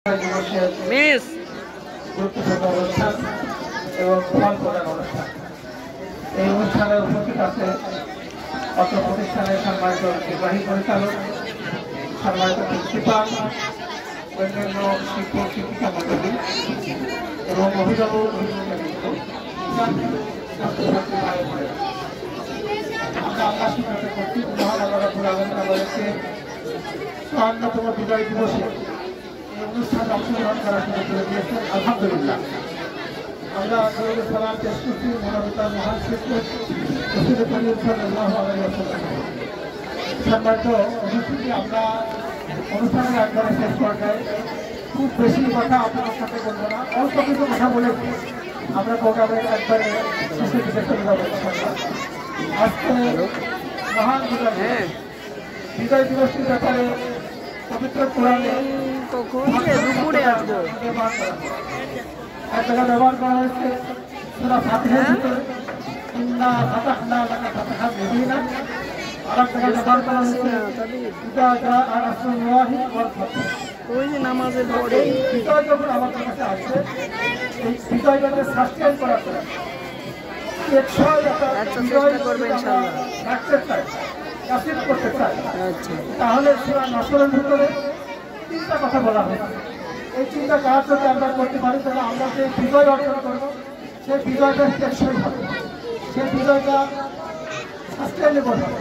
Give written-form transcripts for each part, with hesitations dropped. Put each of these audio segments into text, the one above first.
Miss গুরুত্বপূর্ণ অনুষ্ঠান এবং ফল প্রদান অনুষ্ঠান। এই অনুষ্ঠানের উপস্থিত আছে অত্র প্রতিষ্ঠানের সম্মানিত নির্বাহী পরিচালক, সম্মানিত প্রিন্সিপাল, অন্যান্য শিক্ষক শিক্ষিকা মন্ডলী এবং অভিভাবক আমাদেরকে ৫৪তম বিজয় দিবসে এই অনুষ্ঠানে অংশগ্রহণ করার সুযোগ করে দিয়েছেন। আলহামদুলিল্লাহ আমরা সালাম পেশ করছি মানবতার মহান শিক্ষক সম্মানিত উপস্থিতি। আমরা অনুষ্ঠানের একবারে শেষ পর্যায়ে খুব বেশি কথা আপনাদের সাথে বলবো না, অল্প কিছু কথা বলে আমরা প্রোগ্রামের একবারে শেষের দিকে চলে যাবো। আজকে মহান বিজয় দিবসটির ব্যাপারে পবিত্র কোরআনে এক জায়গায় ব্যবহার করা হয়েছে সূরা ফাতিহার ভিতরে ইন্না ফাতাহনা লাকা ফাতহান মুবিনা, আর এক জায়গায় ব্যবহার করা হয়েছে ইযা জাআ নাসরুল্লাহি ওয়াল ফাতহ। ওই যে নামাজের পরে বিজয় যখন আমাদের কাছে আসছে, এই বিজয়টাকে সাস্টেইন করার জন্য চেষ্টা করবে ইনশাআল্লাহ। তাহলে সূরা নাসরের ভিতরে তিনটা কথা বলা হয়েছে। এই চিন্তা কাজ যদি আমরা করতে পারি তাহলে আমরা যে বিজয় অর্জন করবো সেই বিজয়টা টেকসই হবে, সেই বিজয়টা সাস্টেইনেবল হবে।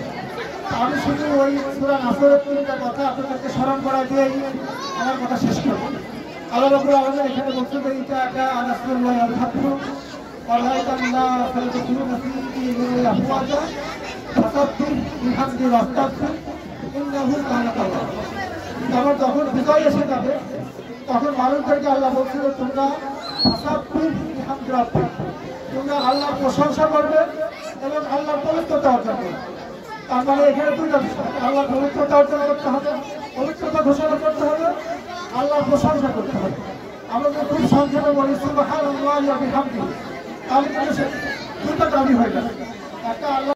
আমি শুধু ওই সূরা নাসরের তিনটা কথা আপনাদেরকে স্মরণ করা দিয়েই আমার কথা শেষ করবো। আল্লাহ রাব্বুল আলামিন এখানে বলছে যে ইজা জাআ নাসরুল্লাহি ওয়াল ফাতহু ওয়ারাআইতান নাসা ইয়াদখুলুনা ফী দীনিল্লাহি আফওয়াজা ফাসাব্বিহ বিহামদি ওয়াস্তাগফির ইন্নাহু কানা তাওয়াবা। তারপর যখন বিজয় এসে যাবে তখন মানুষদেরকে আল্লাহ বলছিল তোমরা তোমরা আল্লাহর প্রশংসা করবে এবং আল্লাহর পবিত্রতা অর্জন করবে। তার মানে এখানে দুইটা বিষয়, আল্লাহর পবিত্রতা অর্জন করতে হবে, পবিত্রতা ঘোষণা করতে হবে, আল্লাহর প্রশংসা করতে হবে। আমরা খুব সংক্ষেপে বলি সুবহানাল্লাহি ওয়া বিহামদিহি, তাহলে কিন্তু দুটো দাবি হয়ে যাবে। একটা আল্লাহ